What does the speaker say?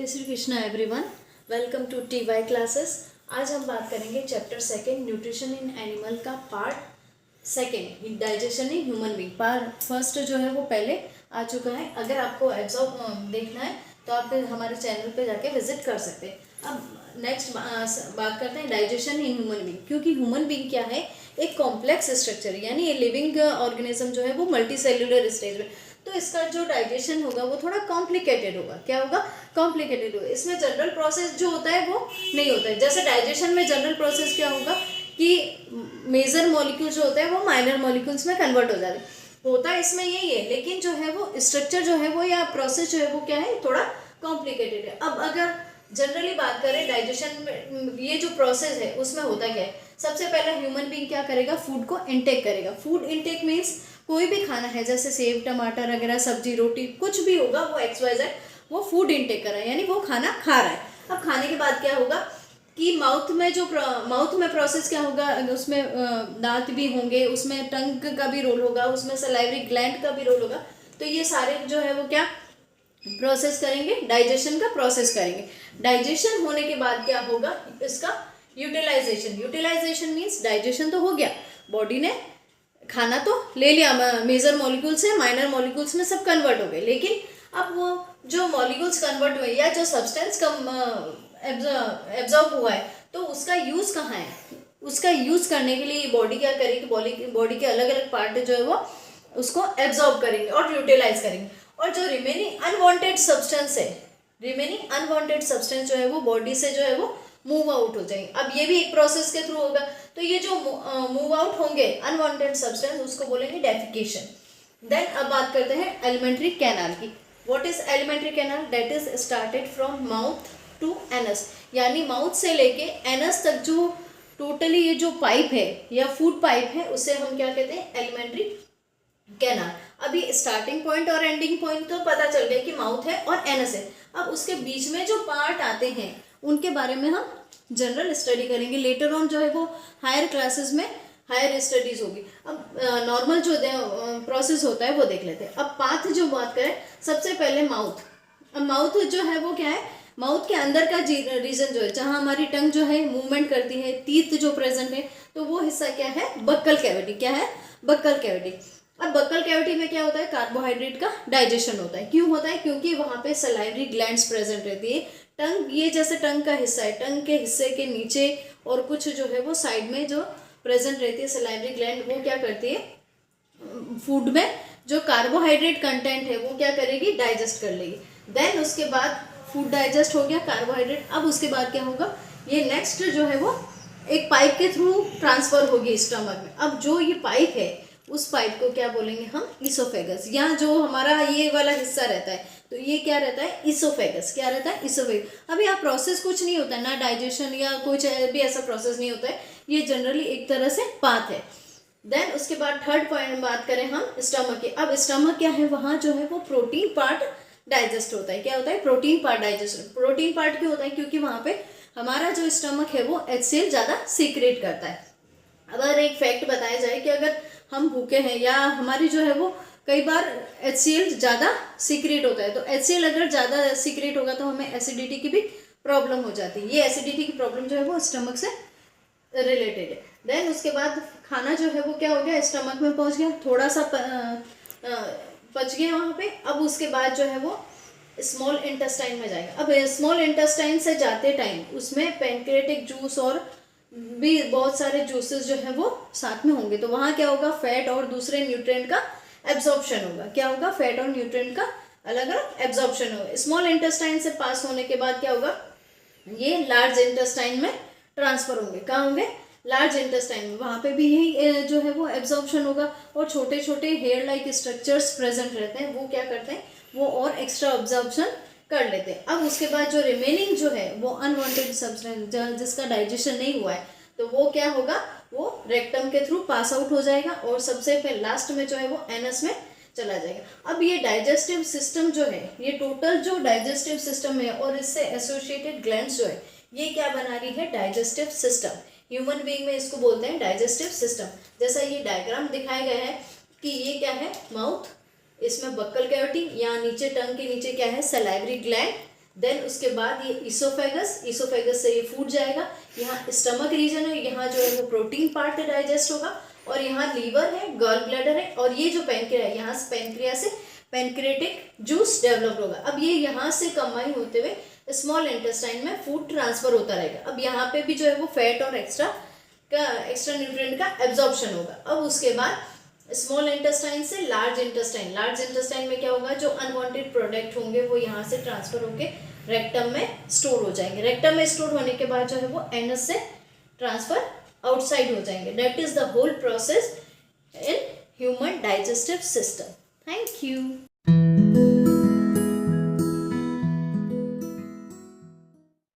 जय Shri Krishna everyone, welcome to TY classes. आज हम बात करेंगे chapter second nutrition in animal का part second, digestion in human being. Part first जो है वो पहले आ चुका है। अगर आपको एब्जॉर्ब देखना है तो आप हमारे चैनल पे जाके विजिट कर सकते हैं। अब नेक्स्ट बात करते हैं डाइजेशन इन ह्यूमन बीइंग, क्योंकि ह्यूमन बीइंग क्या है, एक कॉम्प्लेक्स स्ट्रक्चर, यानी ये लिविंग ऑर्गेनिज्म जो है वो मल्टी सेल्यूलर स्टेज में, तो इसका जो डाइजेशन होगा वो थोड़ा कॉम्प्लिकेटेड होगा। क्या होगा? कॉम्प्लिकेटेड होगा। इसमें जनरल प्रोसेस जो होता है वो नहीं होता है। जैसे डाइजेशन में जनरल प्रोसेस क्या होगा कि मेजर मॉलिक्यूल जो होते हैं वो माइनर मॉलिक्यूल्स में कन्वर्ट हो जाते हैं, होता है इसमें यही है। लेकिन जो है वो स्ट्रक्चर जो है वो या प्रोसेस जो है वो क्या है, थोड़ा कॉम्प्लिकेटेड है। अब अगर जनरली बात करें डाइजेशन में, ये जो प्रोसेस है उसमें होता क्या है, सबसे पहला ह्यूमन बीइंग क्या करेगा, फूड को इनटेक करेगा। फूड इनटेक मीन्स कोई भी खाना है, जैसे सेब टमाटर वगैरह सब्जी रोटी कुछ भी होगा, वो XYZ वो फूड इनटेक कर रहा है, यानी वो खाना खा रहा है। अब खाने के बाद क्या होगा कि माउथ में प्रोसेस क्या होगा, उसमें दांत भी होंगे, उसमें टंग का भी रोल होगा, उसमें सलाइवरी ग्लैंड का भी रोल होगा। तो ये सारे जो है वो क्या प्रोसेस करेंगे, डाइजेशन का प्रोसेस करेंगे। डाइजेशन होने के बाद क्या होगा, इसका यूटिलाइजेशन मीन्स डाइजेशन तो हो गया, बॉडी ने खाना तो ले लिया, मेजर मॉलिक्यूल से माइनर मॉलिक्यूल्स में सब कन्वर्ट हो गए, लेकिन अब वो जो मॉलिक्यूल्स कन्वर्ट हुए या जो सब्सटेंस एब्जॉर्ब हुआ है, तो उसका यूज कहाँ है, उसका यूज करने के लिए बॉडी क्या करेगी, बॉडी के अलग अलग पार्ट जो है वो उसको एब्जॉर्ब करेंगे और यूटिलाइज करेंगे। और जो रिमेनिंग अनवांटेड सब्सटेंस जो है वो बॉडी से जो है वो मूव आउट हो जाएंगे। अब ये भी एक प्रोसेस के थ्रू होगा, तो ये जो मूव आउट होंगे अनवांटेड सब्सटेंस उसको बोलेंगे डेफिकेशन। देन अब बात करते हैं एलिमेंट्री कैनाल की। What is elementary canal? That is started from mouth to anus, यानी माउथ से लेके एनस तक जो टोटली ये जो पाइप है या फूड पाइप है, उसे हम क्या कहते हैं, एलिमेंट्री कैनाल। अभी स्टार्टिंग पॉइंट और एंडिंग पॉइंट तो पता चल गया कि माउथ है और एनस है। अब उसके बीच में जो पार्ट आते हैं उनके बारे में हम जनरल स्टडी करेंगे। लेटर ऑन जो है वो हायर क्लासेस में हायर स्टडीज होगी। अब नॉर्मल जो प्रोसेस होता है वो देख लेते हैं। अब पाथ जो बात करें, सबसे पहले माउथ। अब माउथ जो है वो क्या है, माउथ के अंदर का रीजन जो है, जहाँ हमारी टंग जो है मूवमेंट करती है, टीथ जो प्रेजेंट है, तो वो हिस्सा क्या है, बक्कल कैविटी। क्या है? Buccal cavity. अब बक्कल कैविटी में क्या होता है, कार्बोहाइड्रेट का डाइजेशन होता है। क्यों होता है? क्योंकि वहाँ पे सलाइवरी ग्लैंड्स प्रेजेंट रहती है। टंग, ये जैसे टंग का हिस्सा है, टंग के हिस्से के नीचे और कुछ जो है वो साइड में जो प्रेजेंट रहती है सलाइवरी ग्लैंड, वो क्या करती है, फूड में जो कार्बोहाइड्रेट कंटेंट है वो क्या करेगी, डाइजेस्ट कर लेगी। देन उसके बाद फूड डाइजेस्ट हो गया, कार्बोहाइड्रेट। अब उसके बाद क्या होगा, ये नेक्स्ट जो है वो एक पाइप के थ्रू ट्रांसफर होगी स्टमक में। अब जो ये पाइप है उस पाइप को क्या बोलेंगे हम, इसोफेगस। या जो हमारा ये वाला हिस्सा रहता है, तो ये क्या रहता है, इसोफेगस। क्या रहता है, इसोफेगस। अब यहाँ प्रोसेस कुछ नहीं होता है, ना डाइजेशन या कुछ भी ऐसा प्रोसेस नहीं होता है, ये जनरली एक तरह से पाथ है। देन उसके बाद थर्ड पॉइंट बात करें हम स्टमक की। अब स्टमक क्या है, वहाँ जो है वो प्रोटीन पार्ट डाइजेस्ट होता है। क्या होता है, protein part digest. Protein part क्यों होता है, क्योंकि वहाँ पे हमारा जो स्टमक है वो HCl ज़्यादा सीक्रेट करता है। अगर एक फैक्ट बताया जाए कि अगर हम भूखे हैं या हमारी जो है वो कई बार HCl ज़्यादा सीक्रेट होता है, तो HCl अगर ज़्यादा सीक्रेट होगा तो हमें एसिडिटी की भी प्रॉब्लम हो जाती है। ये एसिडिटी की प्रॉब्लम जो है वो स्टमक से रिलेटेड है। देन उसके बाद खाना जो है वो क्या हो गया, स्टमक में पहुंच गया, थोड़ा सा पच गया वहाँ पे। अब उसके बाद जो है वो स्मॉल इंटेस्टाइन में जाएगा। अब स्मॉल इंटेस्टाइन से जाते टाइम उसमें पैंक्रियाटिक जूस और भी बहुत सारे जूसेस जो है वो साथ में होंगे, तो वहाँ क्या होगा, फैट और दूसरे न्यूट्रिएंट का एब्जॉर्प्शन होगा। क्या होगा, फैट और न्यूट्रिएंट का अलग अलग एब्जॉर्प्शन होगा। स्मॉल इंटेस्टाइन से पास होने के बाद क्या होगा, ये लार्ज इंटेस्टाइन में ट्रांसफर होंगे। कहाँ होंगे, लार्ज इंटेस्टाइन में। वहाँ पे भी यही जो है वो एब्जॉर्प्शन होगा, और छोटे छोटे हेयर लाइक स्ट्रक्चर्स प्रेजेंट रहते हैं, वो क्या करते हैं, वो और एक्स्ट्रा एब्जॉर्प्शन कर लेते हैं। अब उसके बाद जो रिमेनिंग जो है वो अनवांटेड सब्सटेंस जिसका डाइजेशन नहीं हुआ है, तो वो क्या होगा, वो रेक्टम के थ्रू पास आउट हो जाएगा और सबसे फिर लास्ट में जो है वो एनस में चला जाएगा। अब ये डाइजेस्टिव सिस्टम जो है, ये टोटल जो डाइजेस्टिव सिस्टम है और इससे एसोसिएटेड ग्लैंड्स जो है, ये क्या बना रही है, डाइजेस्टिव सिस्टम। ह्यूमन बीइंग में इसको बोलते हैं डाइजेस्टिव सिस्टम। जैसा ये डायग्राम दिखाया गया है कि ये क्या है, माउथ, इसमें बक्कल कैविटी, यहाँ नीचे टंग के नीचे क्या है, सलाइवरी ग्लैंड, देन उसके बाद ये ईसोफेगस से ये फूड जाएगा, यहाँ स्टमक रीजन है, यहाँ जो है वो प्रोटीन पार्ट डाइजेस्ट होगा, और यहाँ लीवर है, गॉल ब्लैडर है, और ये जो पैनक्रिया है, यहाँ से पैनक्रिया से पैनक्रियाटिक जूस डेवलप होगा। अब ये यहाँ से कंबाइन होते हुए स्मॉल इंटेस्टाइन में फूड ट्रांसफर होता रहेगा। अब यहाँ पे भी जो है वो फैट और एक्स्ट्रा न्यूट्रिएंट का एब्जॉर्प्शन होगा। अब उसके बाद स्मॉल इंटेस्टाइन से लार्ज इंटेस्टाइन में क्या होगा, जो अनवांटेड प्रोडक्ट होंगे वो यहाँ से ट्रांसफर होके रेक्टम में स्टोर हो जाएंगे। रेक्टम में स्टोर होने के बाद जो है वो एनस से ट्रांसफर आउटसाइड हो जाएंगे। That is the whole process in human digestive system. Thank you.